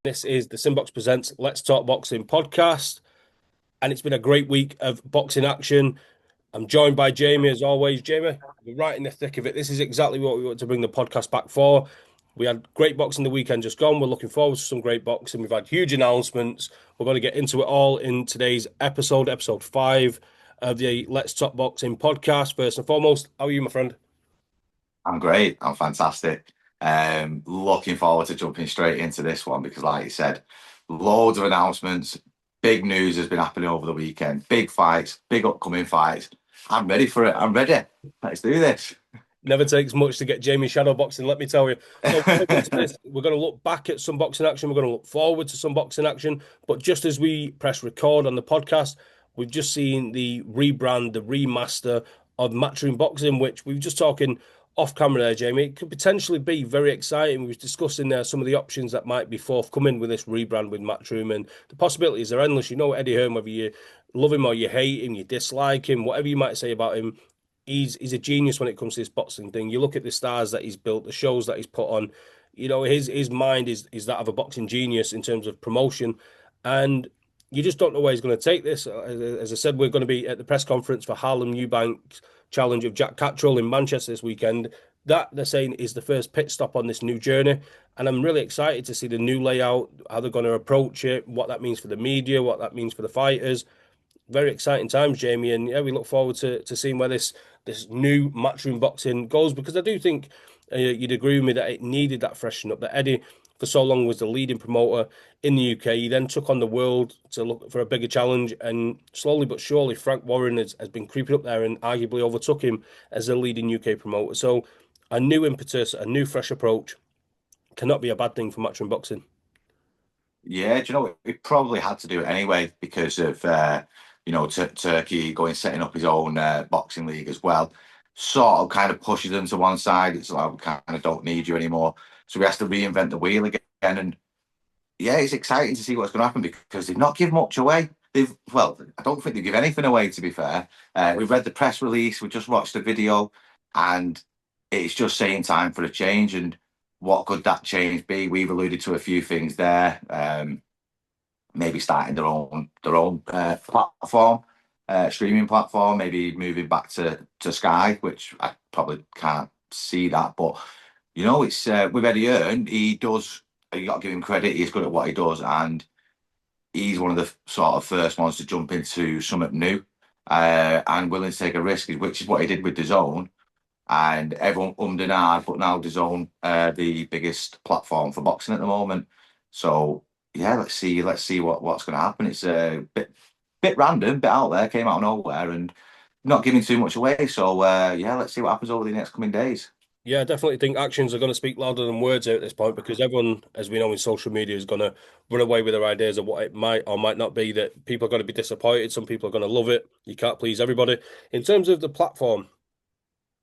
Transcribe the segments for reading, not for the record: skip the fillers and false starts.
This is the SimBoxx Presents Let's Talk Boxing podcast, and it's been a great week of boxing action. I'm joined by Jamie as always. Jamie, we're right in the thick of it. This is exactly what we want to bring the podcast back for. We had great boxing the weekend just gone. We're looking forward to some great boxing. We've had huge announcements. We're going to get into it all in today's episode 5 of the Let's Talk Boxing podcast. First and foremost, how are you, my friend? I'm great. I'm fantastic. Looking forward to jumping straight into this one because, like you said, loads of announcements. Big news has been happening over the weekend. Big fights, big upcoming fights. I'm ready for it. I'm ready. Let's do this. Never takes much to get Jamie shadow boxing, let me tell you. So going into this, we're going to look back at some boxing action. We're going to look forward to some boxing action. But just as we press record on the podcast, we've just seen the rebrand, the remaster of Matchroom Boxing, which we were just talking off camera there, Jamie. It could potentially be very exciting. We were discussing there some of the options that might be forthcoming with this rebrand with Matchroom, and the possibilities are endless. You know, Eddie Hearn, whether you love him or you hate him, you dislike him, whatever you might say about him, he's a genius when it comes to this boxing thing. You look at the stars that he's built, the shows that he's put on. You know, his mind is that of a boxing genius in terms of promotion, and you just don't know where he's going to take this. As I said, we're going to be at the press conference for Harlem Eubank challenge of Jack Catterall in Manchester this weekend. That they're saying is the first pit stop on this new journey, and I'm really excited to see the new layout, how they're going to approach it, what that means for the media, what that means for the fighters. Very exciting times, Jamie, and yeah, we look forward to seeing where this new matchroom boxing goes, because I do think you'd agree with me that it needed that freshen up. That Eddie for so long was the leading promoter in the UK. He then took on the world to look for a bigger challenge, and slowly but surely Frank Warren has been creeping up there and arguably overtook him as the leading UK promoter. So a new impetus, a new fresh approach cannot be a bad thing for matchroom boxing. Yeah, do you know, we probably had to do it anyway because of Turkey going setting up his own boxing league as well. Sort of kind of pushes them to one side. It's like we kind of don't need you anymore. So we have to reinvent the wheel again. And yeah, it's exciting to see what's going to happen because they've not given much away. I don't think they give anything away, to be fair. We've read the press release, we just watched the video, and it's just saying time for a change. And what could that change be? We've alluded to a few things there. Maybe starting their own platform, streaming platform. Maybe moving back to Sky, which I probably can't see that. But it's with Eddie Hearn. He does. You got to give him credit. He's good at what he does, and he's one of the sort of first ones to jump into something new and willing to take a risk, which is what he did with DAZN. And everyone and ahed, but now DAZN, the biggest platform for boxing at the moment. So yeah, let's see what's going to happen. It's a bit random, bit out there, came out of nowhere, and not giving too much away. So yeah, let's see what happens over the next coming days. Yeah, I definitely think actions are going to speak louder than words here at this point, because everyone, as we know in social media, is going to run away with their ideas of what it might or might not be. That people are going to be disappointed. Some people are going to love it. You can't please everybody. In terms of the platform,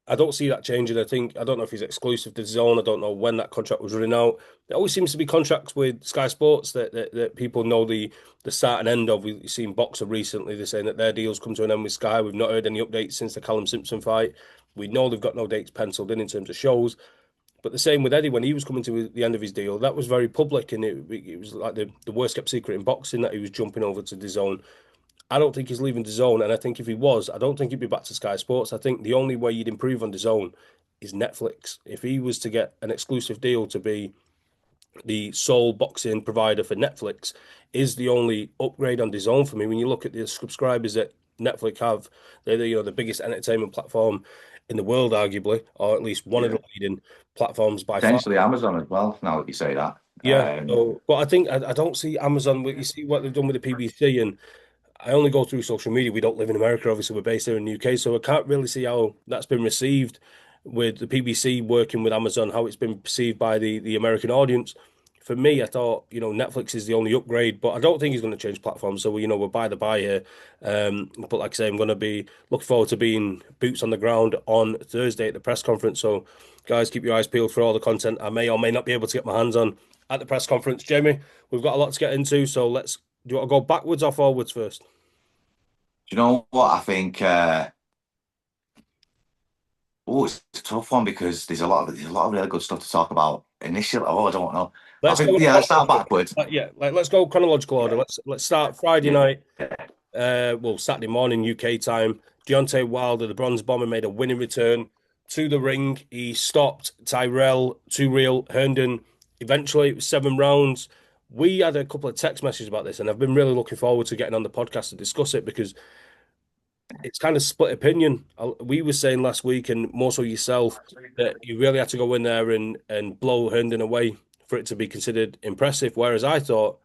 I don't see that changing. I don't know if he's exclusive to Zone. I don't know when that contract was running out. There always seems to be contracts with Sky Sports that people know the start and end of. We've seen Boxer recently. They're saying that their deals come to an end with Sky. We've not heard any updates since the Callum Simpson fight. We know they've got no dates penciled in terms of shows. But the same with Eddie when he was coming to the end of his deal. That was very public, and it was like the worst kept secret in boxing that he was jumping over to the Zone. I don't think he's leaving the Zone, and I think if he was, I don't think he'd be back to Sky Sports. I think the only way you'd improve on the Zone is Netflix. If he was to get an exclusive deal to be the sole boxing provider for Netflix, is the only upgrade on the Zone for me. When you look at the subscribers that Netflix have, they're the biggest entertainment platform in the world, arguably, or at least one of Yeah, the leading platforms by far. potentially Amazon as well. Now that you say that, Yeah. So, but I think I don't see Amazon. You see what they've done with the PBC, and I only go through social media. We don't live in America, obviously. We're based here in the UK, so I can't really see how that's been received with the PBC working with Amazon, how it's been perceived by the American audience. For me, I thought, Netflix is the only upgrade, but I don't think he's going to change platforms. So, we're by the by here. But like I say, I'm going to be looking forward to being boots on the ground on Thursday at the press conference. So, guys, keep your eyes peeled for all the content I may or may not be able to get my hands on at the press conference. Jamie, we've got a lot to get into, so do you want to go backwards or forwards first? do you know what I think? Oh, it's a tough one because there's a lot of really good stuff to talk about initially. Oh, I don't know. I Let's think, go in yeah, let's start chronological. backwards. Yeah, like let's go chronological order. Let's start Friday Yeah. night. Well, Saturday morning UK time. Deontay Wilder, the Bronze Bomber, made a winning return to the ring. He stopped Tyrell, Two Real, Herndon. Eventually, it was 7 rounds. We had a couple of text messages about this, and I've been really looking forward to getting on the podcast to discuss it because it's kind of split opinion. We were saying last week, and more so yourself, that you really had to go in there and blow Herndon away for it to be considered impressive. Whereas I thought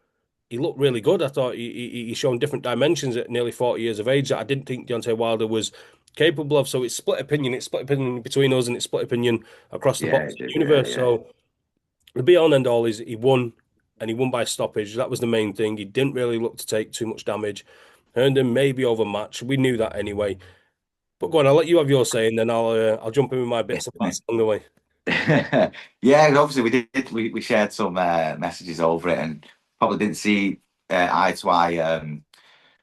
he looked really good. I thought he's shown different dimensions at nearly 40 years of age that I didn't think Deontay Wilder was capable of. So it's split opinion. It's split opinion between us, and it's split opinion across the Yeah, boxing it is, yeah, universe. yeah. So the be all and end all is he won, and he won by stoppage. That was the main thing. He didn't really look to take too much damage. Herndon maybe overmatched. We knew that anyway. But go on, I'll let you have your say, and then I'll jump in with my bits of facts along the way. Yeah, obviously we shared some messages over it and probably didn't see eye to eye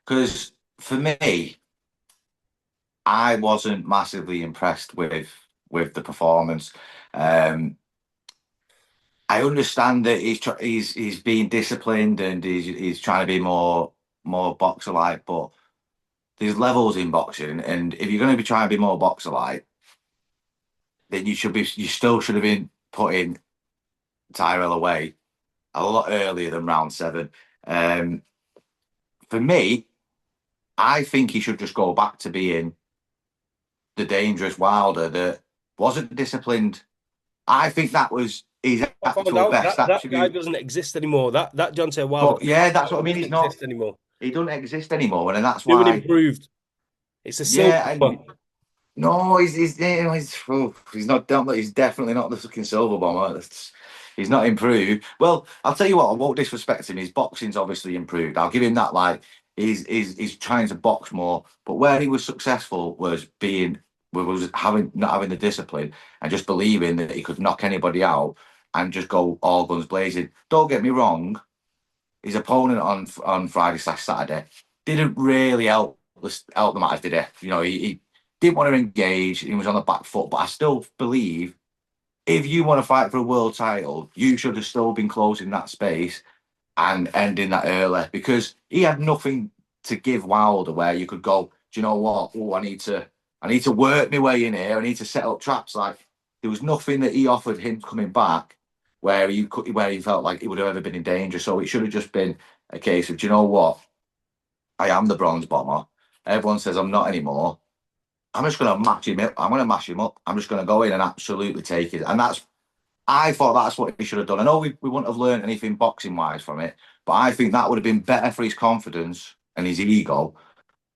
because for me, I wasn't massively impressed with the performance. Um, I understand that he's being disciplined and he's trying to be more boxer like, but there's levels in boxing, and if you're going to be trying to be more boxer like, then you still should have been putting Tyrell away a lot earlier than round 7. Um, for me, I think he should just go back to being the dangerous Wilder that wasn't disciplined. I think that was his I found actual out best that guy attribute. doesn't exist anymore. That Deontay Wilder But yeah, that's what I mean. doesn't He's not. exist anymore. He doesn't exist anymore, and that's New and why. improved. It's a silver. Yeah, and no, he's not. He's definitely not the fucking silver bomber. He's not improved. Well, I'll tell you what. I won't disrespect him. His boxing's obviously improved. I'll give him that. Like he's trying to box more. But where he was successful was having not having the discipline and just believing that he could knock anybody out and just go all guns blazing. Don't get me wrong. His opponent on Friday/Saturday didn't really help the matters, did he? He didn't want to engage. He was on the back foot, but I still believe if you want to fight for a world title, you should have still been closing that space and ending that early because he had nothing to give Wilder where you could go, do you know what? Oh, I need to work my way in here. I need to set up traps. Like there was nothing that he offered him coming back where he felt like he would have ever been in danger. So it should have just been a case of, do you know what? I am the bronze bomber. Everyone says I'm not anymore. I'm just going to match him up. I'm going to mash him up. I'm just going to go in and absolutely take it. And I thought that's what he should have done. I know we wouldn't have learned anything boxing wise from it, but I think that would have been better for his confidence and his ego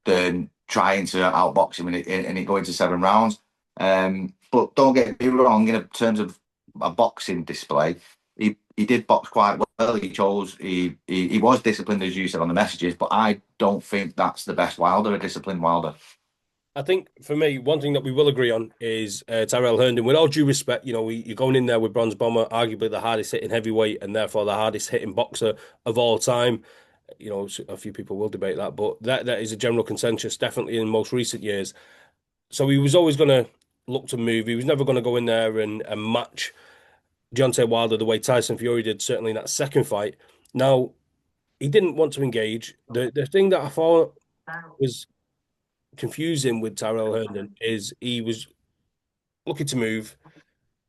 than trying to outbox him and it going to 7 rounds. But don't get me wrong, in terms of a boxing display, he did box quite well. He was disciplined, as you said on the messages, but I don't think that's the best Wilder, a disciplined Wilder. I think for me, one thing that we will agree on is Tyrell Herndon. With all due respect, you're going in there with Bronze Bomber, arguably the hardest hitting heavyweight and therefore the hardest hitting boxer of all time. A few people will debate that, but that is a general consensus, definitely in most recent years. So he was always going to look to move. He was never going to go in there and match Deontay Wilder the way Tyson Fury did, certainly in that second fight. Now, he didn't want to engage. The thing that I thought was confusing with Tyrell Herndon is he was looking to move,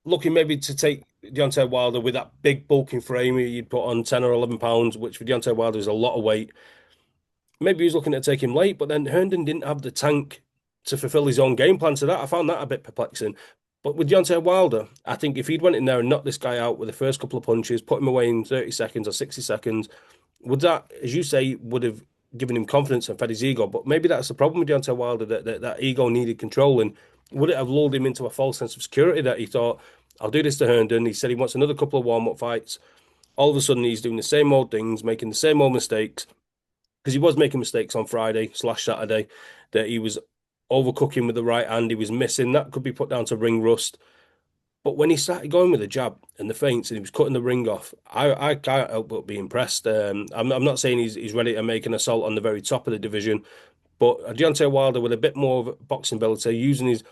looking maybe to take Deontay Wilder with that big bulking frame he'd put on 10 or 11 pounds, which for Deontay Wilder is a lot of weight. Maybe he was looking to take him late, but then Herndon didn't have the tank to fulfill his own game plan to that. I found that a bit perplexing. But with Deontay Wilder, I think if he'd went in there and knocked this guy out with the first couple of punches, put him away in 30 seconds or 60 seconds, would that, as you say, would have given him confidence and fed his ego? But maybe that's the problem with Deontay Wilder, that ego needed controlling. Would it have lulled him into a false sense of security that he thought, I'll do this to Herndon? He said he wants another couple of warm-up fights. All of a sudden, he's doing the same old things, making the same old mistakes because he was making mistakes on Friday/Saturday, that he was overcooking with the right hand. He was missing. That could be put down to ring rust. But when he started going with the jab and the feints and he was cutting the ring off, I can't help but be impressed. I'm not saying he's ready to make an assault on the very top of the division, but Deontay Wilder with a bit more of boxing ability, using his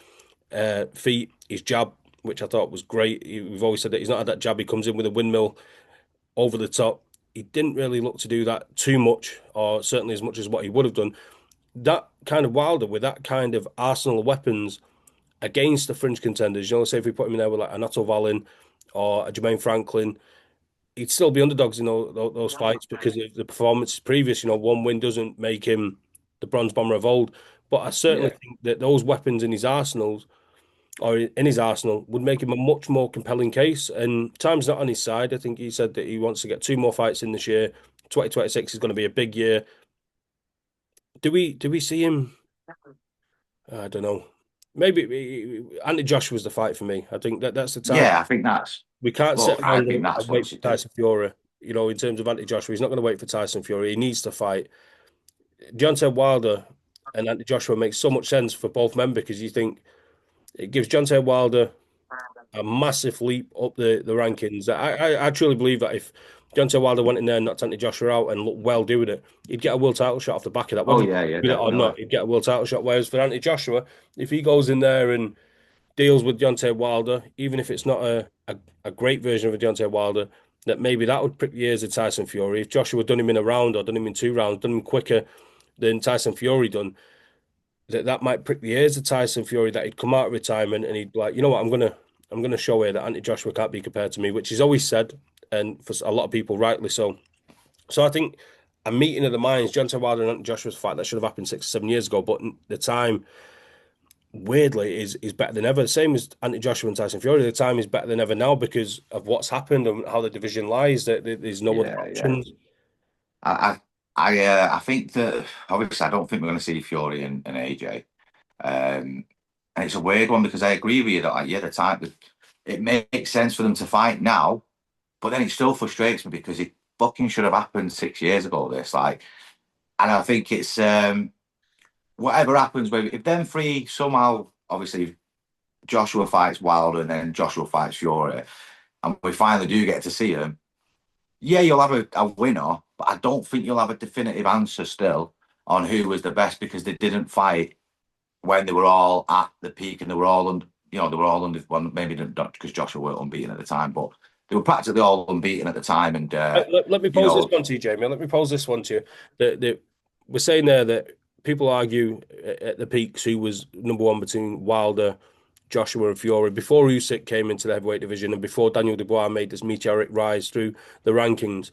feet, his jab, which I thought was great. We've always said that he's not had that jab. He comes in with a windmill over the top. He didn't really look to do that too much, or certainly as much as what he would have done. That kind of Wilder with that kind of arsenal of weapons against the fringe contenders, say if we put him in there with like an Otto Wallin or a Jermaine Franklin, he'd still be underdogs in those fights because of the performances previous. One win doesn't make him the bronze bomber of old. But I certainly Yeah. think that those weapons in his arsenals or in his arsenal would make him a much more compelling case. And time's not on his side. I think he said that he wants to get two more fights in this year. 2026 is going to be a big year. Do we see him? I don't know. Maybe Anthony Joshua's the fight for me. I think that's the time. Yeah, I think that's We can't sit look, I around think and that's what he wait for should do. Tyson Fury. In terms of Anthony Joshua, he's not going to wait for Tyson Fury. He needs to fight. Deontay Wilder and Anthony Joshua makes so much sense for both men because you think it gives Deontay Wilder a massive leap up the rankings. I truly believe that if Deontay Wilder went in there and knocked Anthony Joshua out and looked well doing it, he'd get a world title shot off the back of that. Oh Whether he yeah, yeah, did it or definitely. not, he'd get a world title shot. Whereas for Anthony Joshua, if he goes in there and deals with Deontay Wilder, even if it's not a great version of a Deontay Wilder, that maybe that would prick the ears of Tyson Fury. If Joshua done him in a round or done him in 2 rounds, done him quicker than Tyson Fury done, that might prick the ears of Tyson Fury that he'd come out of retirement and he'd be like, you know what, I'm gonna show here that Anthony Joshua can't be compared to me, which he's always said, and for a lot of people, rightly so. So I think a meeting of the minds, Deontay Wilder and Anthony Joshua's fight that should have happened 6 or 7 years ago, but the time weirdly is better than ever. Same as Anthony Joshua and Tyson Fury. The time is better than ever now because of what's happened and how the division lies. That there's no other Yeah, yeah. options. I I think that obviously I don't think we're going to see Fury and AJ. And it's a weird one because I agree with you that like, yeah, the time it makes sense for them to fight now, but then it still frustrates me because it fucking should have happened 6 years ago. This like, and I think it's whatever happens, maybe if them three somehow obviously Joshua fights Wilder and then Joshua fights Fury, and we finally do get to see them. Yeah, you'll have a winner, but I don't think you'll have a definitive answer still on who was the best because they didn't fight when they were all at the peak and they were all under, they were all under, well, maybe not because Joshua weren't unbeaten at the time, but they were practically all unbeaten at the time. And, Let me you pose this know, one to you, Jamie. Let me pose this one to you. We're saying there that people argue at the peaks who was number one between Wilder, Joshua, and Fury before Usyk came into the heavyweight division and before Daniel Dubois made this meteoric rise through the rankings.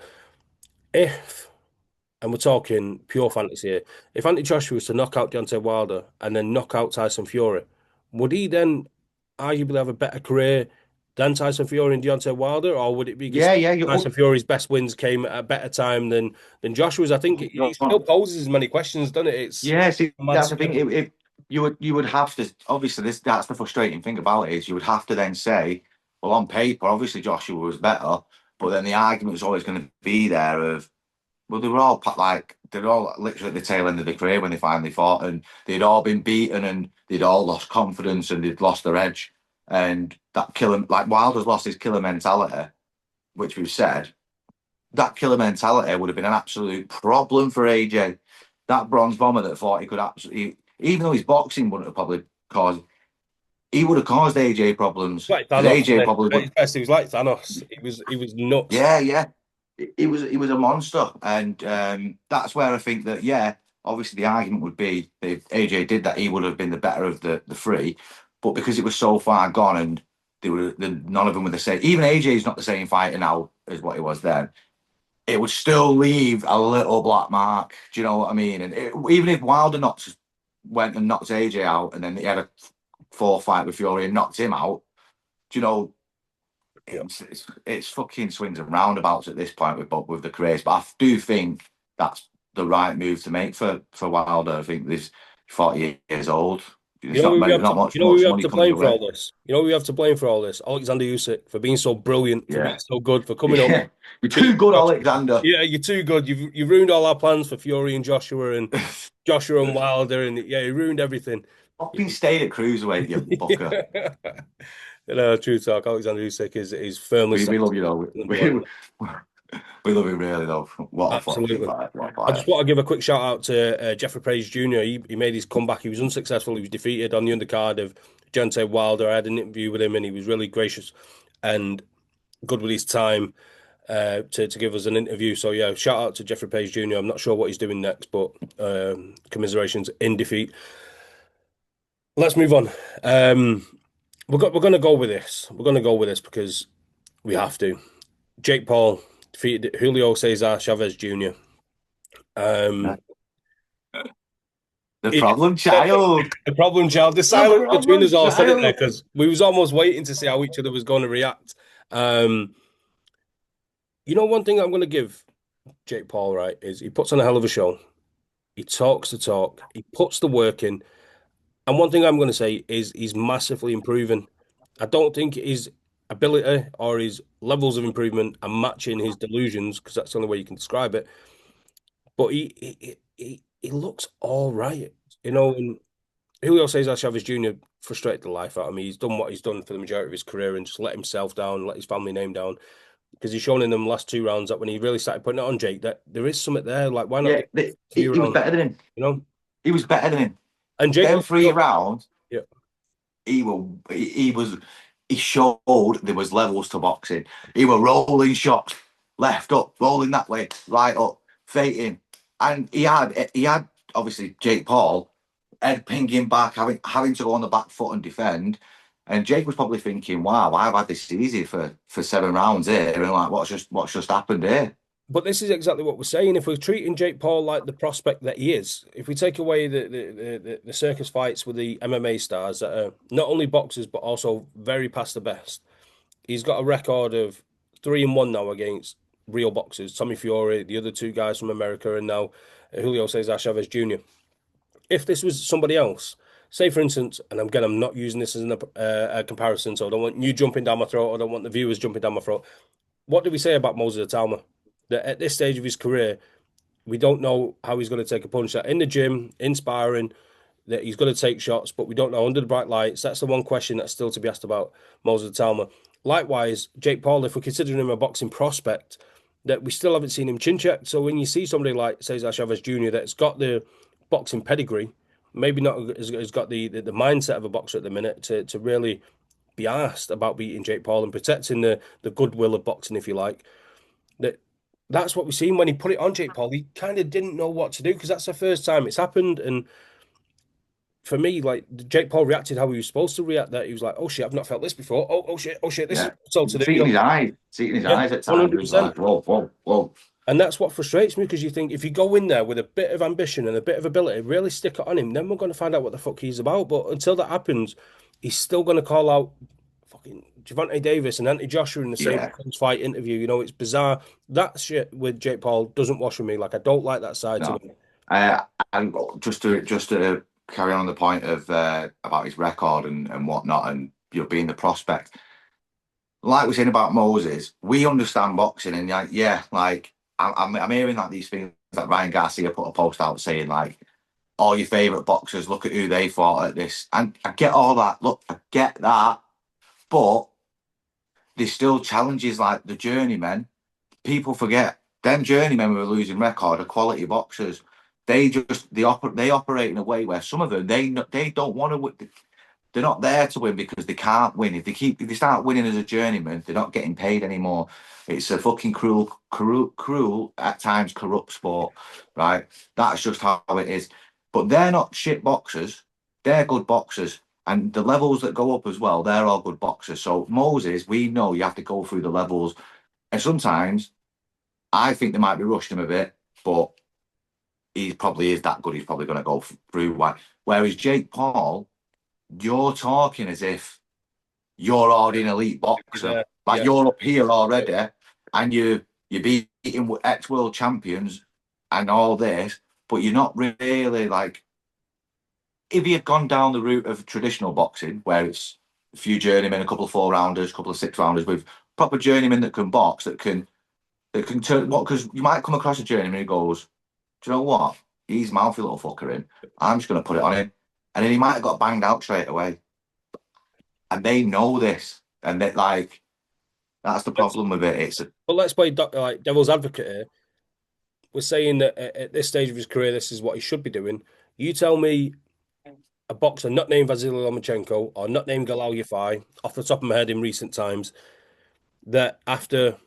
If and we're talking pure fantasy here. If Anthony Joshua was to knock out Deontay Wilder and then knock out Tyson Fury, would he then arguably have a better career than Tyson Fury and Deontay Wilder, or would it be because yeah, yeah, Tyson Fury's best wins came at a better time than Joshua's? I think it still poses as many questions, doesn't it? It's yeah. See, a mad that's the thing. scale. You would have to obviously that's the frustrating thing about it is you would have to then say, well, on paper, obviously Joshua was better, but then the argument is always going to be there of well, they were all like they're all literally at the tail end of their career when they finally fought, and they'd all been beaten, and they'd all lost confidence, and they'd lost their edge, and that killer, like Wilder's lost his killer mentality, which we've said, that killer mentality would have been an absolute problem for AJ. That bronze bomber that thought he could absolutely, even though his boxing wouldn't have probably caused, he would have caused AJ problems Like because Thanos, AJ wasn't probably he? At would. his best, he was like Thanos. He was nuts. Yeah, yeah. He was a monster, and that's where I think that yeah, obviously the argument would be that if AJ did that, he would have been the better of the three, but because it was so far gone and none of them were the same. Even AJ is not the same fighter now as what he was then. It would still leave a little black mark. Do you know what I mean? And even if Wilder went and knocked AJ out, and then he had a four fight with Fury and knocked him out, do you know? It's fucking swings and roundabouts at this point with the careers, but I do think that's the right move to make for Wilder. I think he's 40 years old. You There's know not who we many, have to, not much you know who we much have money to coming blame your for way. all this? You know who we have to blame for all this? Alexander Usyk for being so brilliant, for being Yeah, so good, for coming up. yeah, you're too good, Alexander. Yeah, you're too good. You've ruined all our plans for Fury and Joshua and Wilder, and yeah, you ruined everything. Fucking stayed at cruiserweight, you fucker. True talk. Alexander Usyk is firmly We set love you though. number one. We love him really though. What a fucking Absolutely. fight! What a I fight! just want to give a quick shout out to Jeffrey Praise Jr. He made his comeback. He was unsuccessful. He was defeated on the undercard of Deontay Wilder. I had an interview with him, and he was really gracious and good with his time. to give us an interview. So yeah, shout out to Jeffrey Page Jr. I'm not sure what he's doing next, but commiserations in defeat. Let's move on. We're gonna go with this. We're gonna go with this because we have to. Jake Paul defeated Julio Cesar Chavez Jr. Um, The it, problem child. the problem child, the The silence between problem us all said it there child. because we was almost waiting to see how each other was going to react. Um, one thing I'm going to give Jake Paul, right, is he puts on a hell of a show. He talks the talk. He puts the work in. And one thing I'm going to say is he's massively improving. I don't think his ability or his levels of improvement are matching his delusions because that's the only way you can describe it. But he looks all right, And Julio Cesar Chavez Jr. frustrated the life out of me. He's done what he's done for the majority of his career and just let himself down, let his family name down. Because he's shown in them last two rounds that when he really started putting it on Jake, that there is something there. Like, why not Yeah, give he, three he was rounds? better than him. You know? He was better than him. And Jake Them was, 3 rounds, yeah. he showed there was levels to boxing. He were rolling shots, left up, rolling that way, right up, faking. And he had obviously Jake Paul head pinging back, having to go on the back foot and defend. And Jake was probably thinking, "Wow, I've had this easy for 7 rounds here, and like, what's just happened here?" But this is exactly what we're saying. If we're treating Jake Paul like the prospect that he is, if we take away the circus fights with the MMA stars that are not only boxers but also very past the best, he's got a record of 3-1 now against real boxers. Tommy Fury, the other two guys from America, and now Julio Cesar Chavez Jr. If this was somebody else, say for instance, and again, I'm not using this as a comparison, so I don't want you jumping down my throat, I don't want the viewers jumping down my throat. What did we say about Moses Atalma? That at this stage of his career, we don't know how he's going to take a punch. That in the gym, inspiring, that he's going to take shots, but we don't know under the bright lights. That's the one question that's still to be asked about Moses Atalma. Likewise, Jake Paul, if we're considering him a boxing prospect, that we still haven't seen him chin checked. So when you see somebody like Cesar Chavez Jr. that's got the boxing pedigree, maybe not has got the mindset of a boxer at the minute to really be asked about beating Jake Paul and protecting the goodwill of boxing, if you like. That's what we've seen when he put it on Jake Paul. He kind of didn't know what to do because that's the first time it's happened. And for me, like Jake Paul reacted how he was supposed to react. That he was like, "Oh shit, I've not felt this before. Oh shit, this is Yeah, so to do." see it in his eyes, see it in his Yeah, eyes at one times. He hundred was percent. like, "Whoa, whoa, whoa." And that's what frustrates me because you think if you go in there with a bit of ambition and a bit of ability, really stick it on him, then we're going to find out what the fuck he's about. But until that happens, he's still going to call out fucking Gervonta Davis and Anthony Joshua in the same Yeah. fight interview. It's bizarre. That shit with Jake Paul doesn't wash with me. Like I don't like that side to No. me. And just to carry on the point of about his record and whatnot, and being the prospect. Like we're saying about Moses, we understand boxing, and like, yeah, like I'm hearing like these things that Ryan Garcia put a post out saying like all your favorite boxers, look at who they fought at this, and I get all that. Look, I get that, but there's still challenges like the journeymen. People forget them journeymen with a losing record are quality boxers. They operate in a way where some of them they don't want to. They're not there to win because they can't win. If they start winning as a journeyman, they're not getting paid anymore. It's a fucking cruel at times corrupt sport, right? That's just how it is. But they're not shit boxers. They're good boxers. And the levels that go up as well, they're all good boxers. So Moses, we know you have to go through the levels. And sometimes I think they might be rushing him a bit, but he probably is that good. He's probably going to go through one. Whereas Jake Paul, you're talking as if you're already an elite boxer. Yeah, Like yeah. you're up here already, and you're beating ex-world champions and all this, but you're not really like. If he had gone down the route of traditional boxing, where it's a few journeymen, a couple of 4 rounders, a couple of 6 rounders, with proper journeymen that can box, that can turn what, because you might come across a journeyman who goes, do you know what? He's mouthy little fucker in. I'm just going to put it on him. And then he might have got banged out straight away. And they know this. And that, like, that's the problem with it. But let's play like devil's advocate here. We're saying that at this stage of his career, this is what he should be doing. You tell me a boxer not named Vasily Lomachenko or not named Galal Yafai off the top of my head in recent times that after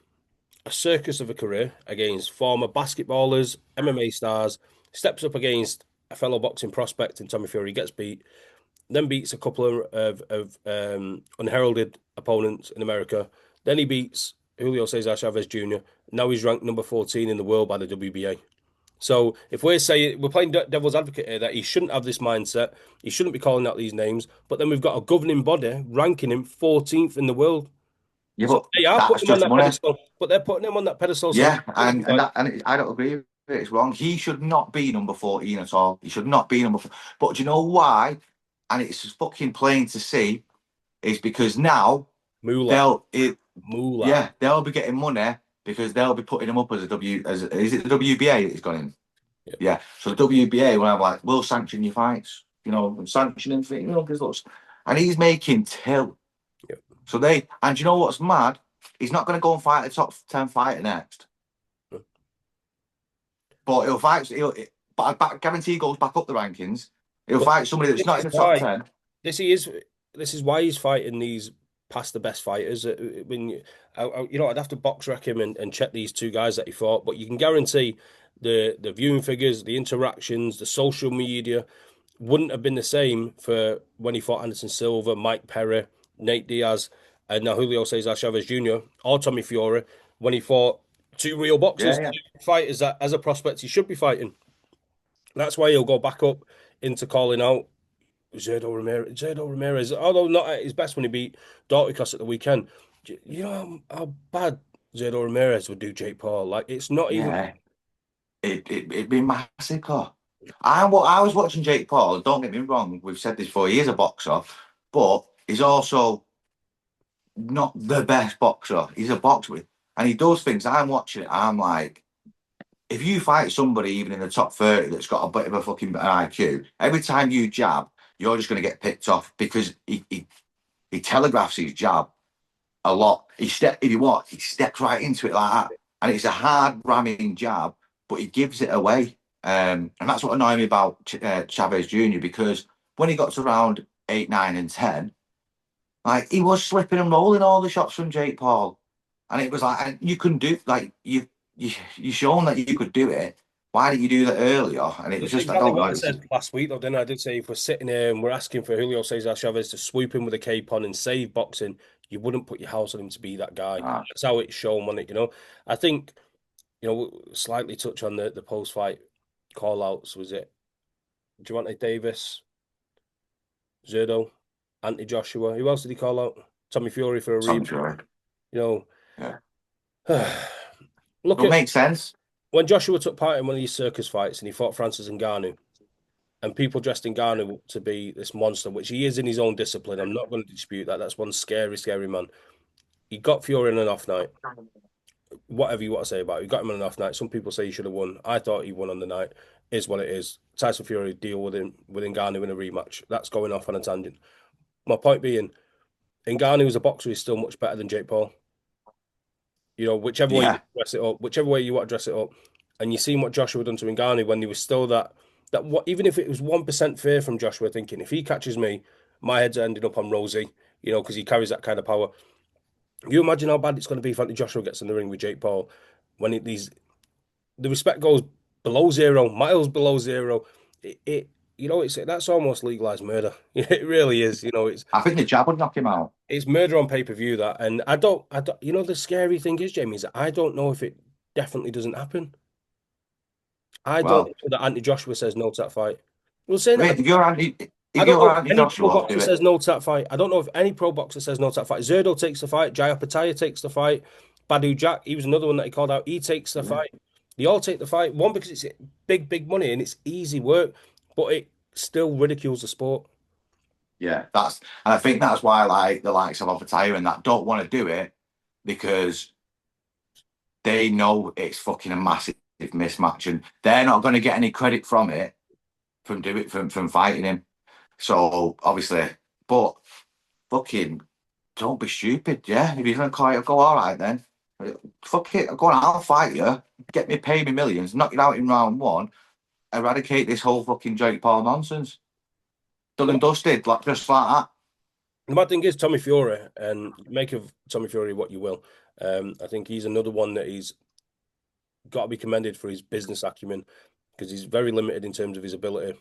a circus of a career against former basketballers, MMA stars, steps up against a fellow boxing prospect in Tommy Fury, gets beat, then beats a couple of unheralded opponents in America. Then he beats Julio Cesar Chavez Jr. Now he's ranked number 14 in the world by the WBA. So if we're saying we're playing devil's advocate here that he shouldn't have this mindset, he shouldn't be calling out these names, but then we've got a governing body ranking him 14th in the world. Yeah, So but they are that's putting him on just that money. pedestal, but they're putting him on that pedestal. So Yeah, I don't agree with it. It's wrong. He should not be number 14 at all. He should not be number 4. But do you know why? And it's fucking plain to see, is because now moolah, they'll it moolah. yeah, they'll be getting money because they'll be putting him up as a W as is it the WBA that he's gone in? Yep. Yeah. So the WBA when I'm like, we'll sanction your fights, sanction him for because looks and he's making till. Yep. So and you know what's mad? He's not gonna go and fight a top 10 fighter next. But he'll fight. But I guarantee he goes back up the rankings. He'll fight somebody that's not in the top 10. This is why he's fighting these past the best fighters. When I'd have to box rec him and check these two guys that he fought, but you can guarantee the viewing figures, the interactions, the social media wouldn't have been the same for when he fought Anderson Silva, Mike Perry, Nate Diaz, and now Julio Cesar Chavez Jr. or Tommy Fury when he fought two real boxers, Yeah. two fighters that as a prospect he should be fighting. That's why he'll go back up into calling out Zerdo Ramirez, although not at his best when he beat Dorticos at the weekend. You know how bad Zerdo Ramirez would do Jake Paul? Like, it's not even. Yeah. It'd be massive, car. I was watching Jake Paul. Don't get me wrong. We've said this before. He is a boxer, but he's also not the best boxer. He's a boxer, and he does things. I'm watching it. I'm like, if you fight somebody even in the top 30 that's got a bit of a fucking IQ, every time you jab, you're just going to get picked off because he telegraphs his jab a lot. He steps right into it like that, and it's a hard ramming jab, but he gives it away. And that's what annoyed me about Chavez Jr. because when he got to round 8, 9, and 10, like he was slipping and rolling all the shots from Jake Paul, and it was like and you couldn't do like you shown that you could do it. Why didn't you do that earlier? And it was That's just I exactly don't know. what I said last week, though, didn't I? I did say if we're sitting here and we're asking for Julio Cesar Chavez to sweep him with a cape on and save boxing, you wouldn't put your house on him to be that guy. That's how it's shown on it, I think, slightly touch on the post-fight call-outs. Was it Gervonta Davis, Zerdo, Anthony Joshua? Who else did he call out? Tommy Fury for a rematch. Yeah. Look It makes sense. When Joshua took part in one of these circus fights and he fought Francis Ngannou, and people dressed Ngannou to be this monster, which he is in his own discipline. I'm not going to dispute that. That's one scary, scary man. He got Fury on an off night. Whatever you want to say about it, he got him on an off night. Some people say he should have won. I thought he won on the night. Is what it is. Tyson Fury deal with Ngannou in a rematch. That's going off on a tangent. My point being, Ngannou as a boxer is still much better than Jake Paul. Whichever way you dress it up, whichever way you want to dress it up, and you seen what Joshua done to Ngannou when there was still that what even if it was 1% fear from Joshua, thinking if he catches me, my head's ending up on Rosie, because he carries that kind of power. You imagine how bad it's going to be if Anthony Joshua gets in the ring with Jake Paul when the respect goes below zero, miles below zero. That's almost legalized murder. It really is. I think the jab would knock him out. It's murder on pay-per-view that, and I don't. The scary thing is, Jamie, is that I don't know if it definitely doesn't happen. I don't know that Anthony Joshua says no to that fight. We'll say that. If you're Anthony Joshua, pro boxer says no to that fight. I don't know if any pro boxer says no to that fight. Zerdo takes the fight. Jaya Pattaya takes the fight. Badu Jack, he was another one that he called out. He takes the fight. They all take the fight. One, because it's big, big money and it's easy work, but it still ridicules the sport. Yeah, and I think that's why like the likes of Pattaya and that don't want to do it because they know it's fucking a massive mismatch and they're not going to get any credit from it from fighting him. So obviously, but fucking don't be stupid, yeah. If you're gonna call it, go all right then. Fuck it, go on, I'll fight you. Get me, pay me millions, knock you out in round 1, eradicate this whole fucking Jake Paul nonsense. Done and dusted, just like that. The bad thing is Tommy Fury, and make of Tommy Fury what you will. I think he's another one that he's got to be commended for his business acumen because he's very limited in terms of his ability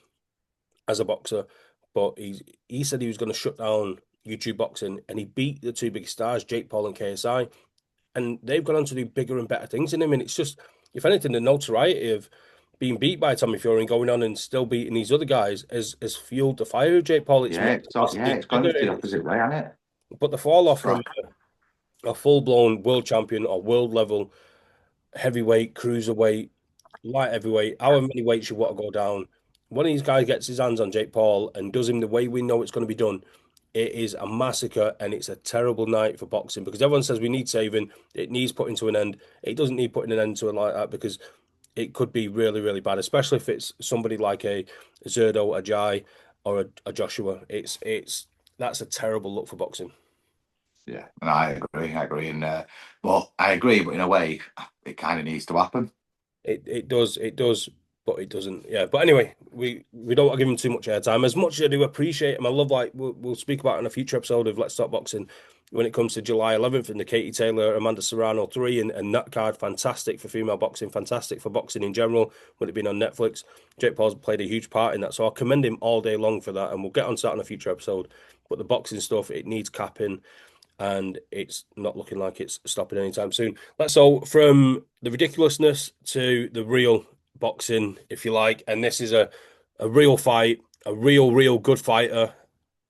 as a boxer. But he said he was going to shut down YouTube boxing, and he beat the two biggest stars, Jake Paul and KSI, and they've gone on to do bigger and better things in him. And it's just, if anything, the notoriety of being beat by Tommy Fury and going on and still beating these other guys has fueled the fire of Jake Paul. It's Yeah, made it's all, yeah, it's gone bigger, into the opposite way, hasn't it? but the fall off It's from got, a full blown world champion or world level heavyweight, cruiserweight, light heavyweight, however many weights you want to go down. One of these guys gets his hands on Jake Paul and does him the way we know it's going to be done. It is a massacre and it's a terrible night for boxing because everyone says we need saving, it needs putting to an end. It doesn't need putting an end to it like that because it could be really, really bad, especially if it's somebody like a Zerdo, a Jai, or a Joshua. It's that's a terrible look for boxing. yeah, and I agree, and but I agree, but in a way, it kind of needs to happen. It does, but it doesn't. Yeah, but anyway, we don't want to give him too much airtime. As much as I do appreciate him, I love like we'll speak about it in a future episode of Let's Talk Boxing when it comes to July 11th and the Katie Taylor Amanda Serrano 3 and that card, fantastic for female boxing, fantastic for boxing in general. Would it been on Netflix? Jake Paul's played a huge part in that, so I'll commend him all day long for that, and we'll get on to that in a future episode. But the boxing stuff, it needs capping and it's not looking like it's stopping anytime soon. Let's so from the ridiculousness to the real boxing, if you like, and this is a real fight, a real good fighter,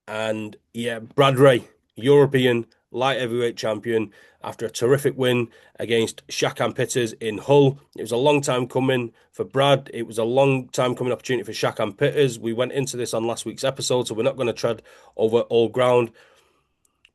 and yeah, Brad Ray, European light heavyweight champion, after a terrific win against Shakan Pitters in Hull. It was a long time coming for Brad. It was a long time coming opportunity for Shakan Pitters. We went into this on last week's episode, so we're not going to tread over old ground.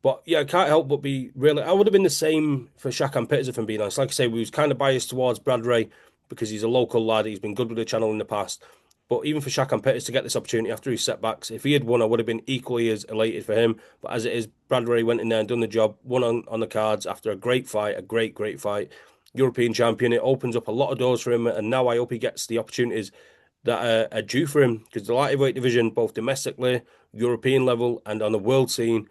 But yeah, I can't help but be really. I would have been the same for Shakan Pitters if I'm being honest. Like I say, we was kind of biased towards Brad Ray because he's a local lad. He's been good with the channel in the past. But even for Shakan Pitters to get this opportunity after his setbacks, if he had won, I would have been equally as elated for him. But as it is, Brad Ray went in there and done the job, won on the cards after a great fight, a great fight. European champion. It opens up a lot of doors for him, and now I hope he gets the opportunities that are due for him because the light heavyweight division, both domestically, European level, and on the world scene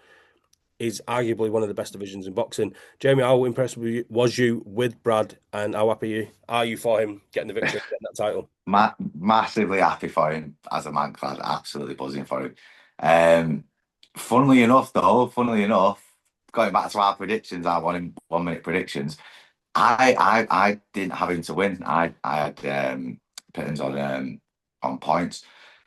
is arguably one of the best divisions in boxing. Jamie, how impressed was you with Brad, and how happy are you for him getting the victory, getting that title? Massively happy for him as a man clad, absolutely buzzing for him. Um, funnily enough, going back to our predictions, our 1 minute predictions, I didn't have him to win. I had Pittons on points,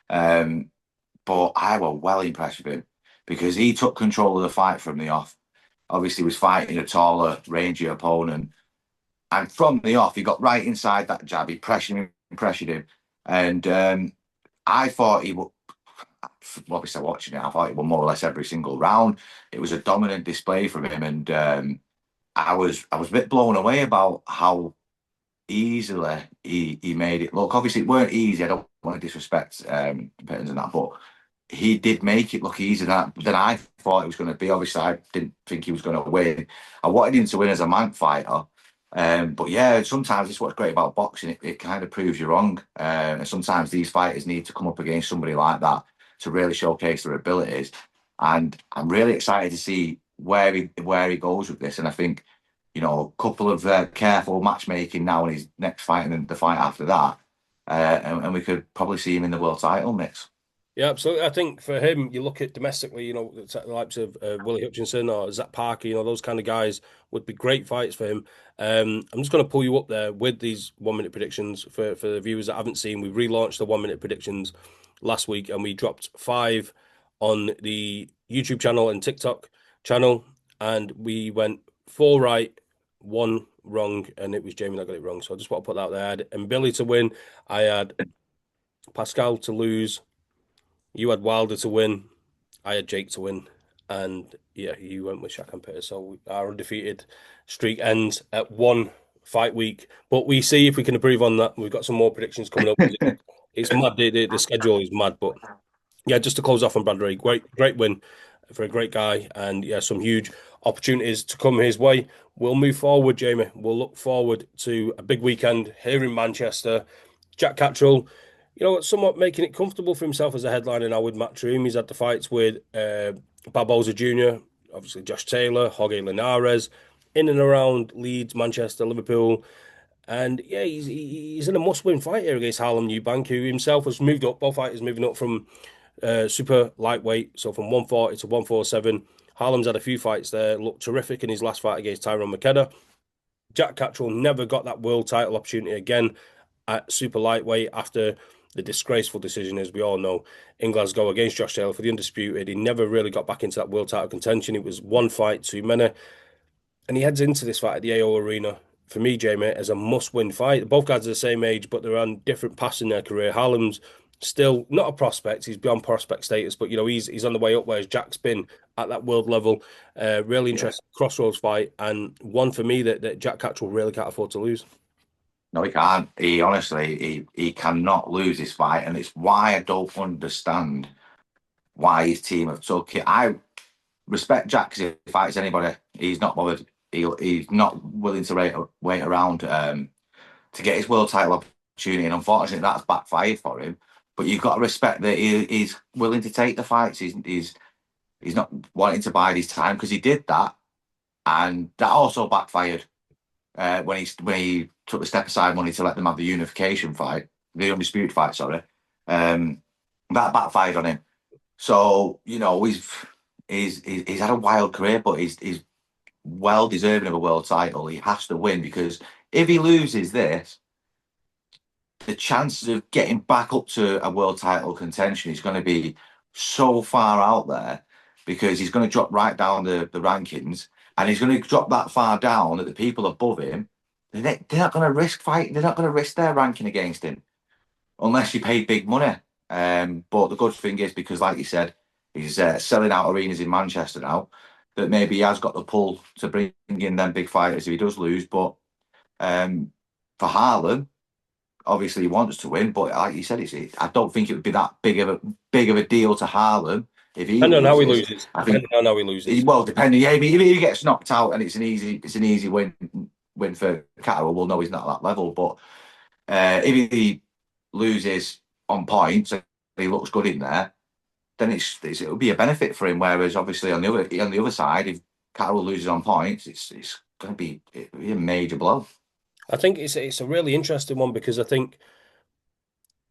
but I was well impressed with him because he took control of the fight from the off. Obviously, he was fighting a taller, rangier opponent, and from the off, he got right inside that jab. He pressured him, and I thought he would. Obviously, watching it, I thought he won more or less every single round. It was a dominant display from him, and I was a bit blown away about how easily he made it look. Obviously, it weren't easy. I don't want to disrespect Pittons and that, but he did make it look easier than I thought it was going to be. Obviously, I didn't think he was going to win. I wanted him to win as a man fighter. But yeah, sometimes it's what's great about boxing. It kind of proves you wrong. And sometimes these fighters need to come up against somebody like that to really showcase their abilities. And I'm really excited to see where he goes with this. And I think, a couple of careful matchmaking now in his next fight and then the fight after that. And we could probably see him in the world title mix. Yeah, absolutely. I think for him, you look at domestically, the likes of Willie Hutchinson or Zach Parker, those kind of guys would be great fights for him. I'm just going to pull you up there with these 1 minute predictions for the viewers that haven't seen. We relaunched the 1 minute predictions last week and we dropped 5 on the YouTube channel and TikTok channel. And we went 4 right, 1 wrong, and it was Jamie that got it wrong. So I just want to put that out there. I had Billy to win. I had Pascal to lose. You had Wilder to win. I had Jake to win. And yeah, you went with Shaq and Peter. So our undefeated streak ends at 1 fight week. But we see if we can improve on that. We've got some more predictions coming up. It's mad. The schedule is mad. But yeah, just to close off on Brad Ray, great win for a great guy. And yeah, some huge opportunities to come his way. We'll move forward, Jamie. We'll look forward to a big weekend here in Manchester. Jack Catterall, somewhat making it comfortable for himself as a headliner now with Matchroom. He's had the fights with Barboza Jr., obviously Josh Taylor, Jorge Linares. in and around Leeds, Manchester, Liverpool. And yeah, he's in a must-win fight here against Harlem Eubank, who himself has moved up. Both fighters moving up from super lightweight, so from 140 to 147. Harlem's had a few fights there, looked terrific in his last fight against Tyrone McKenna. Jack Catterall never got that world title opportunity again at super lightweight after the disgraceful decision, as we all know, in Glasgow against Josh Taylor for the undisputed. He never really got back into that world title contention. It was one fight too many. And he heads into this fight at the AO Arena, for me, Jamie, as a must-win fight. Both guys are the same age, but they're on different paths in their career. Harlem's still not a prospect. He's beyond prospect status, but he's on the way up, whereas Jack's been at that world level. Really Yeah. interesting crossroads fight, and one for me that Jack Catterall really can't afford to lose. No, he can't. He honestly, he cannot lose this fight, and it's why I don't understand why his team have took it. I respect Jack because if he fights anybody, he's not bothered. He's not willing to wait around to get his world title opportunity, and unfortunately, that's backfired for him. But you've got to respect that he's willing to take the fights. He's not wanting to bide his time because he did that, and that also backfired when he took the step aside money to let them have the unification fight, the undisputed fight. Sorry, that backfired on him. So he's had a wild career, but he's well deserving of a world title. He has to win because if he loses this, the chances of getting back up to a world title contention is going to be so far out there because he's going to drop right down the rankings and he's going to drop that far down that the people above him, they're not going to risk fighting. They're not going to risk their ranking against him unless you pay big money. But the good thing is because, like you said, he's selling out arenas in Manchester now, that maybe he has got the pull to bring in them big fighters if he does lose. But for Harlem, obviously he wants to win, but like you said, I don't think it would be that big of a deal to Harlem if he Depending on how he loses. loses. I think Depending on how he loses. well, depending, yeah, if he gets knocked out and it's an easy win for Catterall, we'll know he's not at that level. But if he loses on points and he looks good in there, then it'll be a benefit for him. Whereas obviously on the other side, if Catterall loses on points, it's going to be a major blow. I think it's a really interesting one because I think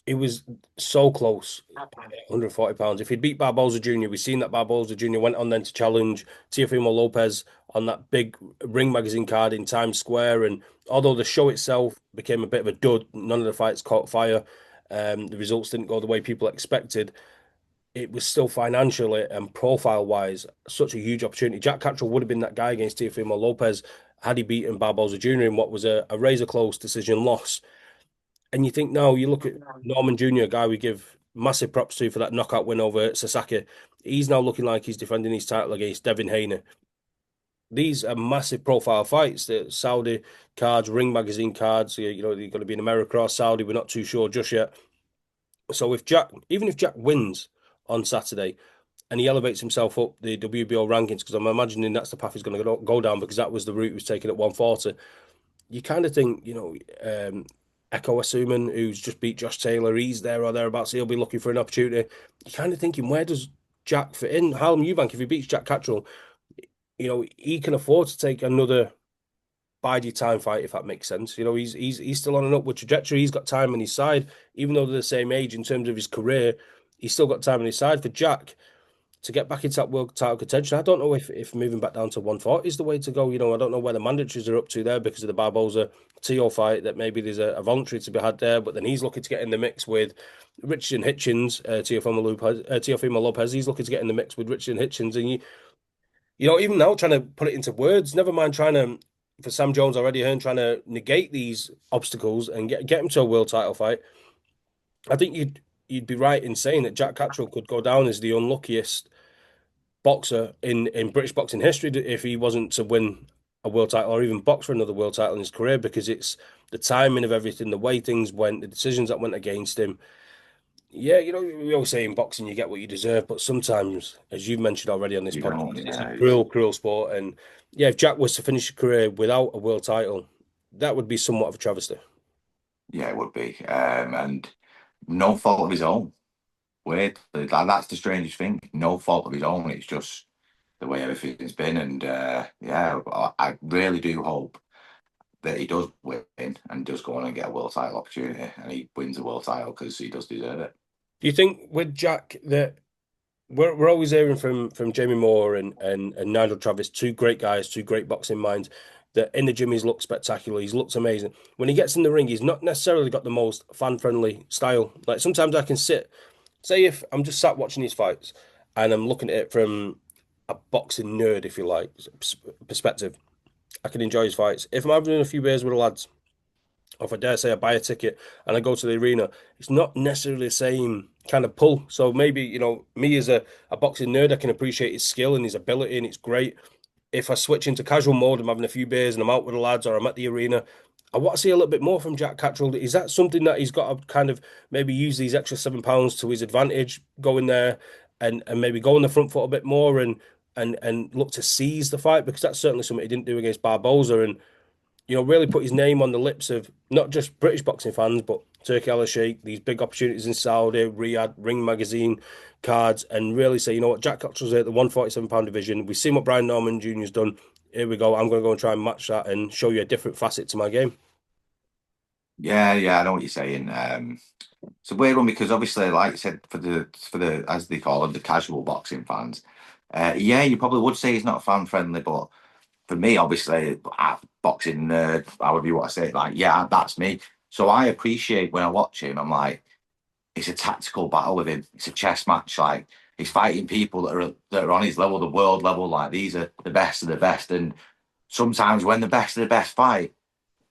it was so close, 140 pounds. If he'd beat Barboza Jr., we've seen that Barboza Jr. went on then to challenge Teofimo Lopez on that big Ring Magazine card in Times Square. And although the show itself became a bit of a dud, none of the fights caught fire. The results didn't go the way people expected. It was still financially and profile-wise such a huge opportunity. Jack Catterall would have been that guy against Teofimo Lopez had he beaten Barboza Jr. in what was a razor-close decision loss. And you think now, you look at Norman Jr., a guy we give massive props to for that knockout win over Sasaki. He's now looking like he's defending his title against Devin Haney. These are massive profile fights. The Saudi cards, Ring Magazine cards, they're going to be in America or Saudi. We're not too sure just yet. So even if Jack wins on Saturday and he elevates himself up the WBO rankings, because I'm imagining that's the path he's going to go down because that was the route he was taking at 140. You kind of think, Echo Asuman, who's just beat Josh Taylor, he's there or thereabouts. He'll be looking for an opportunity. You're kind of thinking, where does Jack fit in? Harlem Eubank, if he beats Jack Catterall, he can afford to take another bide your time fight, if that makes sense. He's still on an upward trajectory. He's got time on his side, even though they're the same age in terms of his career. He's still got time on his side. For Jack to get back into that world title contention, I don't know if moving back down to 140 is the way to go. I don't know where the mandatories are up to there because of the Barboza Teo fight, that maybe there's a voluntary to be had there, but then he's looking to get in the mix with Richard and Hitchens, Teofimo Lopez. He's looking to get in the mix with Richard and Hitchens. And even now trying to put it into words, never mind trying to, for Sam Jones already, trying to negate these obstacles and get him to a world title fight. I think you'd be right in saying that Jack Catterall could go down as the unluckiest boxer in British boxing history if he wasn't to win a world title or even box for another world title in his career, because it's the timing of everything, the way things went, the decisions that went against him. Yeah, we always say in boxing you get what you deserve, but sometimes, as you've mentioned already on this You podcast, know, it's a yeah, cruel, cruel sport. And yeah, if Jack was to finish a career without a world title, that would be somewhat of a travesty. yeah, it would be, and no fault of his own. Weird, that's the strangest thing. No fault of his own. It's just the way everything's been. And yeah, I really do hope that he does win and does go on and get a world title opportunity, and he wins the world title because he does deserve it. Do you think with Jack that we're always hearing from Jamie Moore and Nigel Travis, two great guys, two great boxing minds, that in the gym he's looked spectacular, he's looked amazing. When he gets in the ring, he's not necessarily got the most fan-friendly style. Like sometimes I can sit, say if I'm just sat watching these fights and I'm looking at it from a boxing nerd, if you like, perspective, I can enjoy his fights. If I'm having a few beers with the lads, or if I dare say I buy a ticket and I go to the arena, it's not necessarily the same kind of pull. So maybe, me as a boxing nerd, I can appreciate his skill and his ability, and it's great. If I switch into casual mode, I'm having a few beers and I'm out with the lads or I'm at the arena, I want to see a little bit more from Jack Catterall. Is that something that he's got to kind of maybe use these extra £7 to his advantage, go in there and maybe go on the front foot a bit more and look to seize the fight? Because that's certainly something he didn't do against Barboza. And really put his name on the lips of not just British boxing fans, but Turkey Al Sheikh, these big opportunities in Saudi, Riyadh, Ring Magazine, cards, and really say, you know what, Jack Cottrell's at the 147-pound division. We've seen what Brian Norman Jr.'s done. Here we go. I'm going to go and try and match that and show you a different facet to my game. Yeah, I know what you're saying. It's a weird one because obviously, like you said, for the as they call them, the casual boxing fans, yeah, you probably would say he's not fan friendly, but for me, obviously, boxing nerd, however you want to say it, like, yeah, that's me. So I appreciate when I watch him, I'm like, it's a tactical battle with him. It's a chess match. Like he's fighting people that are on his level, the world level. Like these are the best of the best. And sometimes when the best of the best fight,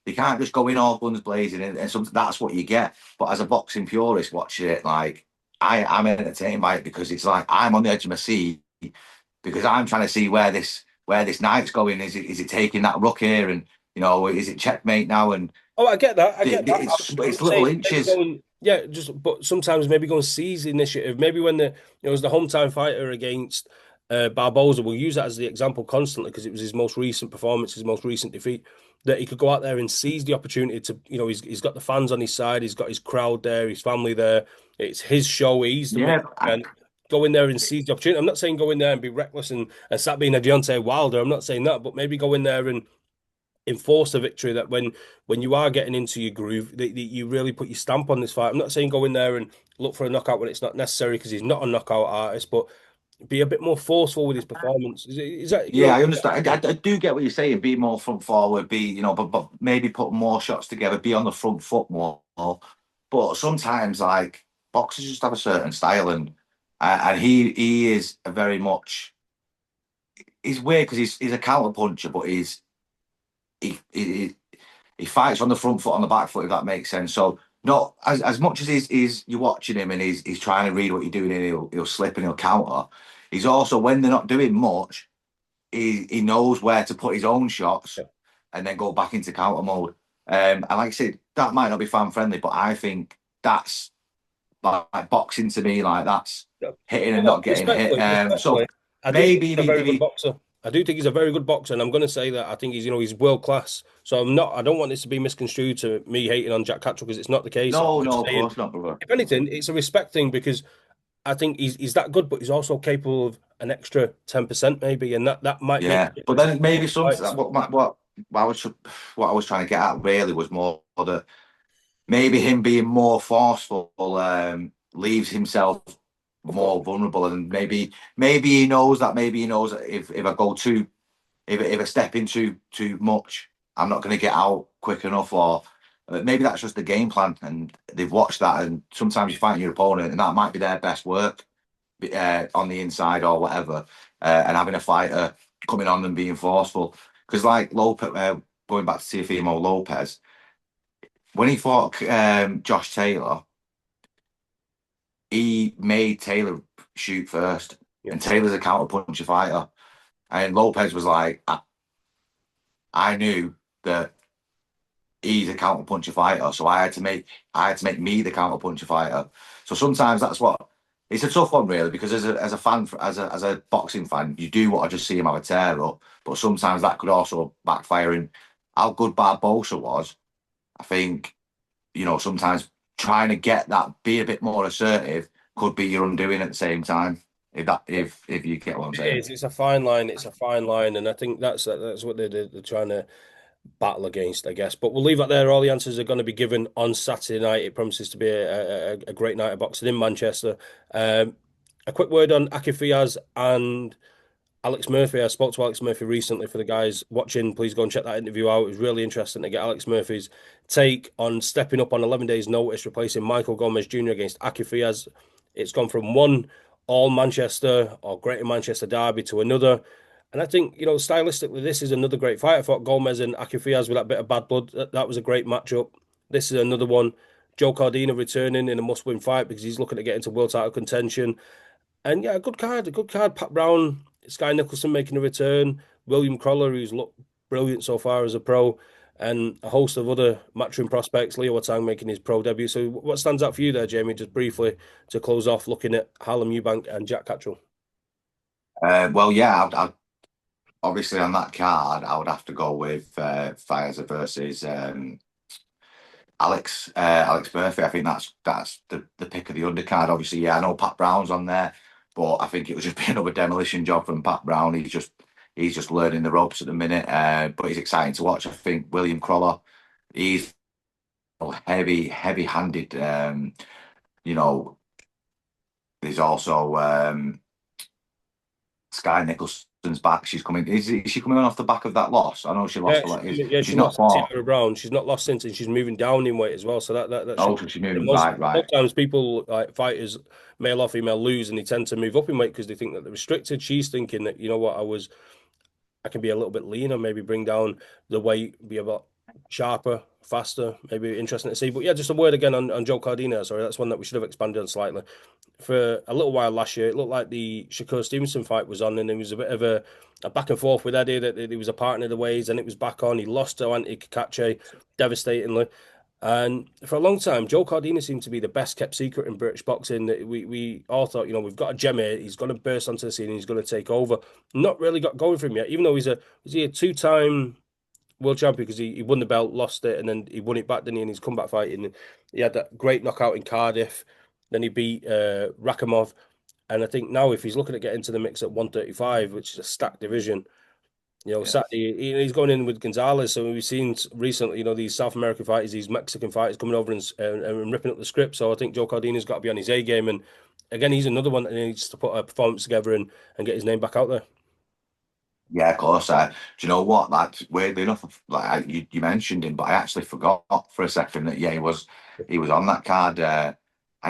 they can't just go in all guns blazing, and that's what you get. But as a boxing purist watching it, like I'm entertained by it because it's like I'm on the edge of my seat because I'm trying to see where this night's going. Is it taking that rook here, and is it checkmate now? And Oh, I get that. I get that. it's I'm little saying maybe inches. going, yeah, but sometimes maybe go and seize the initiative. Maybe when it was the hometown fighter against Barboza, we'll use that as the example constantly because it was his most recent performance, his most recent defeat, that he could go out there and seize the opportunity to, he's got the fans on his side, he's got his crowd there, his family there. It's his show, he's the main Yeah, event. Go in there and seize the opportunity. I'm not saying go in there and be reckless and start being a Deontay Wilder. I'm not saying that, but maybe go in there and enforce a victory that when you are getting into your groove that you really put your stamp on this fight. I'm not saying go in there and look for a knockout when it's not necessary because he's not a knockout artist, but be a bit more forceful with his performance. Is that yeah, I understand. I do get what you're saying. Be more front forward. But maybe put more shots together. Be on the front foot more. But sometimes, like boxers, just have a certain style, and he is a very much. He's weird because he's a counter puncher, but he fights on the front foot, on the back foot, if that makes sense. So not as much as he's you're watching him and he's trying to read what you're doing and he'll slip and he'll counter. He's also, when they're not doing much, he knows where to put his own shots and then go back into counter mode. And like I said, that might not be fan friendly, but I think that's like boxing to me. Like that's hitting and not getting hit. So Respectfully, I do think maybe he's a very if good he boxer. I do think he's a very good boxer, and I'm going to say that I think he's world class. So I don't want this to be misconstrued to me hating on Jack Catterall because it's not the case. I'm no, just of saying, course not, brother. if anything, it's a respect thing because I think he's that good, but he's also capable of an extra 10% maybe, and that might make Yeah, a but difference in then maybe something fights. what I was trying to get at really was more that maybe him being more forceful leaves himself Of course. more vulnerable, and maybe he knows that. Maybe he knows that if I go too if I step in too much, I'm not going to get out quick enough, or maybe that's just the game plan, and they've watched that. And sometimes you fight your opponent, and that might be their best work on the inside or whatever, and having a fighter coming on and being forceful. Because like Lopez, going back to Teofimo Lopez, when he fought Josh Taylor, he made Taylor shoot first, Yeah. and Taylor's a counter puncher fighter, and Lopez was like, I knew that he's a counter puncher fighter, so I had to make me the counter puncher fighter. So sometimes that's what it's a tough one really, because as a fan, as a boxing fan, you do want to just see him have a tear up, but sometimes that could also backfire. And how good Barbosa was, I think, sometimes trying to get that, be a bit more assertive, could be your undoing at the same time. If you get what I'm It saying. is. It's a fine line. It's a fine line, and I think that's what they're trying to battle against, I guess. But we'll leave that there. All the answers are going to be given on Saturday night. It promises to be a great night of boxing in Manchester. A quick word on Aki and Alex Murphy. I spoke to Alex Murphy recently. For the guys watching, please go and check that interview out. It was really interesting to get Alex Murphy's take on stepping up on 11 days' notice, replacing Michael Gomez Jr. against Aki. It's gone from one all Manchester or Greater Manchester derby to another. And I think, stylistically, this is another great fight. I thought Gomez and Aki with that bit of bad blood, that was a great matchup. This is another one. Joe Cardina returning in a must-win fight because he's looking to get into world title contention. And yeah, a good card, a good card. Pat Brown, Sky Nicholson making a return, William Crawler, who's looked brilliant so far as a pro, and a host of other matchroom prospects. Leo Watang making his pro debut. So, what stands out for you there, Jamie? Just briefly to close off, looking at Harlem Eubank and Jack Catterall. Well, yeah, obviously on that card, I would have to go with Fizer versus Alex Murphy. I think that's the pick of the undercard. Obviously, yeah, I know Pat Brown's on there, but I think it would just be another demolition job from Pat Brown. He's just learning the ropes at the minute, but he's exciting to watch. I think William Crawler, he's heavy-handed. You know, there's also Sky Nicholson's back. Is she coming on off the back of that loss? I know she lost Yeah, a lot. she She's not lost to fought. Tiara Brown. She's not lost since, and she's moving down in weight as well. So that should. Oh, so she's moving Most right, right. sometimes people like fighters, male or female, lose, and they tend to move up in weight because they think that they're restricted. She's thinking that what, I can be a little bit leaner, maybe bring down the weight, be a bit sharper, faster, maybe interesting to see. But yeah, just a word again on Joe Cardina. Sorry, that's one that we should have expanded on slightly. For a little while last year, it looked like the Shakur Stevenson fight was on, and it was a bit of a back and forth with Eddie that he was a partner of the ways, and it was back on. He lost to Ante Kakache devastatingly. And for a long time, Joe Cardina seemed to be the best kept secret in British boxing. We all thought, we've got a gem here. He's going to burst onto the scene and he's going to take over. Not really got going for him yet, even though was he a two-time world champion because he won the belt, lost it, and then he won it back, didn't he? In his comeback fight. And he had that great knockout in Cardiff. Then he beat Rakhimov. And I think now if he's looking at getting into the mix at 135, which is a stacked division, Yeah. Saturday, he's going in with Gonzalez. So we've seen recently, these South American fighters, these Mexican fighters coming over and ripping up the script. So I think Joe Cardina's got to be on his A game. And again, he's another one that needs to put a performance together and get his name back out there. Yeah, of course. Do you know what? That's weirdly enough. Like you mentioned him, but I actually forgot for a second that yeah, he was on that card, and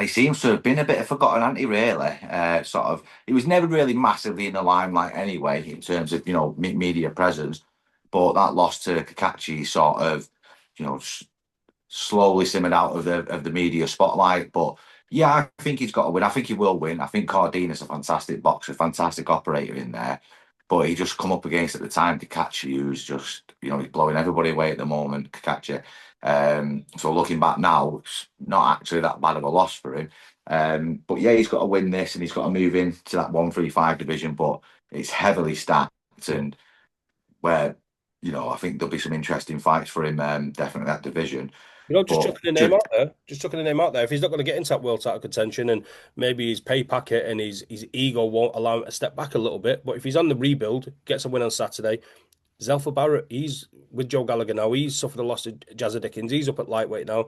he seems to have been a bit of forgotten, hasn't he? Really, sort of. He was never really massively in the limelight anyway in terms of media presence, but that loss to Kakachi sort of you know s- slowly simmered out of the media spotlight. But yeah, I think he's got to win. I think he will win. I think Cardina's a fantastic boxer, fantastic operator in there. But he just come up against at the time Kakachi, who's just he's blowing everybody away at the moment. Kakachi. So looking back now, it's not actually that bad of a loss for him. But yeah, he's got to win this and he's got to move into that 135 division. But it's heavily stacked and where I think there'll be some interesting fights for him. Definitely that division. Just But chucking the name out there. Just chucking the name out there. If he's not going to get into that world title contention and maybe his pay packet and his ego won't allow him to step back a little bit, but if he's on the rebuild, gets a win on Saturday, Zelfa Barrett, he's with Joe Gallagher now. He's suffered a loss to Jazza Dickens. He's up at lightweight now.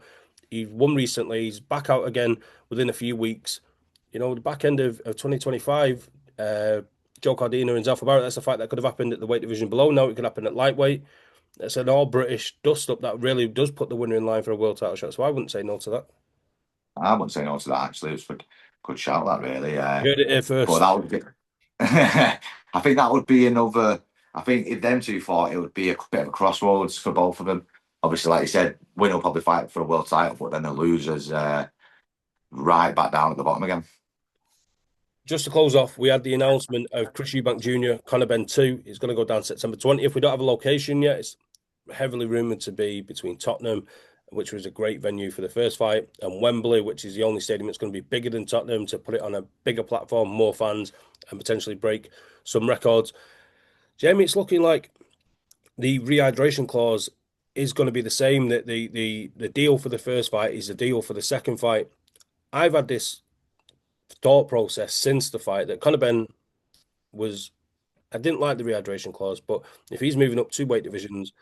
He won recently. He's back out again within a few weeks. The back end of 2025, Joe Cardina and Zelfa Barrett, that's a fight that could have happened at the weight division below. Now it could happen at lightweight. It's an all British dust up that really does put the winner in line for a world title shot. So I wouldn't say no to that. I wouldn't say no to that actually. It was a good shout that really. You heard it here But first. that would be. I think that would be another. I think if them two fought, it would be a bit of a crossroads for both of them. Obviously, like you said, winner will probably fight for a world title, but then the losers right back down at the bottom again. Just to close off, we had the announcement of Chris Eubank Jr., Conor Ben 2. It's going to go down September 20th. We don't have a location yet. It's heavily rumoured to be between Tottenham, which was a great venue for the first fight, and Wembley, which is the only stadium that's going to be bigger than Tottenham to put it on a bigger platform, more fans, and potentially break some records. Jamie, it's looking like the rehydration clause is going to be the same. That the deal for the first fight is the deal for the second fight. I've had this thought process since the fight that Conor Benn was. I didn't like the rehydration clause, but if he's moving up two weight divisions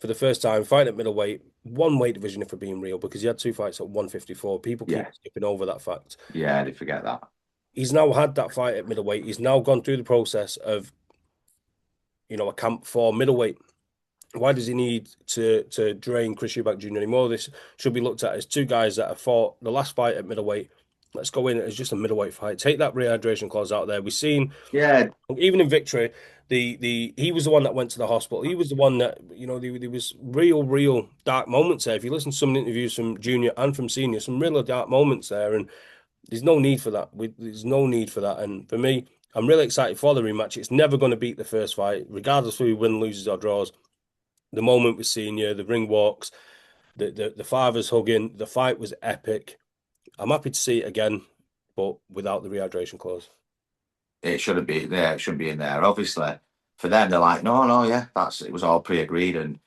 for the first time, fighting at middleweight, one weight division, if we're being real, because he had two fights at 154, people keep Yeah, skipping over that fact. yeah, they forget that. He's now had that fight at middleweight. He's now gone through the process of, a camp for middleweight. Why does he need to drain Chris Eubank Jr. anymore? This should be looked at as two guys that have fought the last fight at middleweight. Let's go in as just a middleweight fight. Take that rehydration clause out there. We've seen, Yeah, even in victory, the he was the one that went to the hospital. He was the one that, there was real dark moments there. If you listen to some interviews from junior and from senior, some real dark moments there, and there's no need for that. There's no need for that. And for me, I'm really excited for the rematch. It's never going to beat the first fight, regardless of who wins, loses, or draws. The moment with senior, the ring walks, the fathers hugging, the fight was epic. I'm happy to see it again, but without the rehydration clause. it shouldn't be there. It shouldn't be in there. Obviously, for them, they're like, no, no, yeah, it was all pre-agreed. And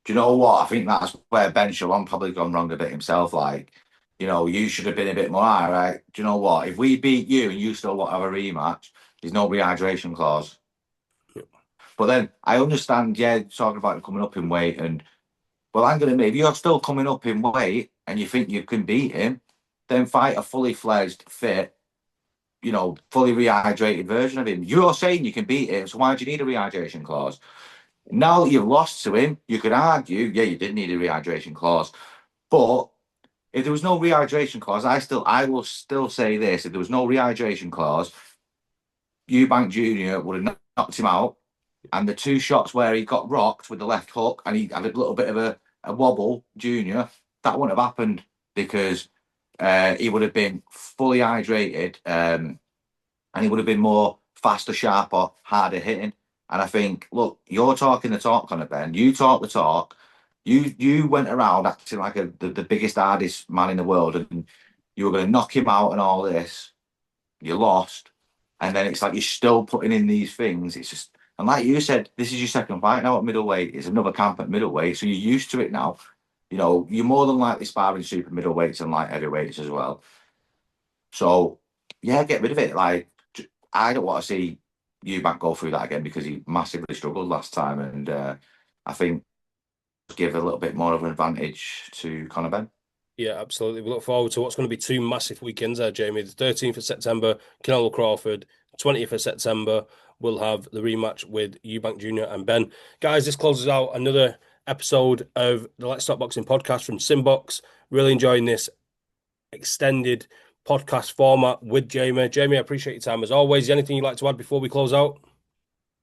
do you know what? I think that's where Ben Shalom probably gone wrong a bit himself. Like, you should have been a bit more, all right. Do you know what? If we beat you and you still want to have a rematch, there's no rehydration clause. Yep. But then I understand, yeah, talking about coming up in weight and, well, I'm going to if you're still coming up in weight and you think you can beat him, then fight a fully fledged, fit, fully rehydrated version of him. You're saying you can beat him, so why do you need a rehydration clause? Now that you've lost to him, you could argue, yeah, you did need a rehydration clause. But if there was no rehydration clause, I will still say this: if there was no rehydration clause, Eubank Jr. would have knocked him out. And the two shots where he got rocked with the left hook and he had a little bit of a wobble, Junior, that wouldn't have happened because he would have been fully hydrated and he would have been more faster, sharper, harder hitting. And I think, look, you're talking the talk, Conor Ben. You talk the talk. You went around acting like the biggest, hardest man in the world, and you were going to knock him out and all this. You lost, and then it's like you're still putting in these things. It's just, and like you said, this is your second fight now at middleweight. It's another camp at middleweight, so you're used to it now. You're more than likely sparring super middleweights and light heavyweights as well. So yeah, get rid of it. Like, I don't want to see Eubank go through that again because he massively struggled last time, and I think give a little bit more of an advantage to Conor Ben. Yeah, absolutely. We look forward to what's going to be two massive weekends there, Jamie. The 13th of September, Canelo Crawford. 20th of September, we'll have the rematch with Eubank Jr. and Ben. Guys, this closes out another episode of the Let's Stop Boxing podcast from SimBoxx. Really enjoying this extended podcast format with Jamie. Jamie, I appreciate your time as always. Anything you'd like to add before we close out?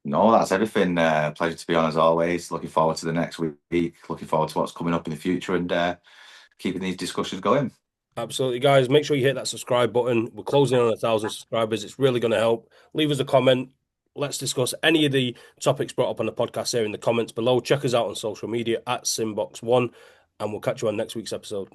No, that's everything. Pleasure to be on as always. Looking forward to the next week. Looking forward to what's coming up in the future and keeping these discussions going. Absolutely, guys. Make sure you hit that subscribe button. We're closing on 1,000 subscribers. It's really going to help. Leave us a comment. Let's discuss any of the topics brought up on the podcast here in the comments below. Check us out on social media at SimBoxx1, and we'll catch you on next week's episode.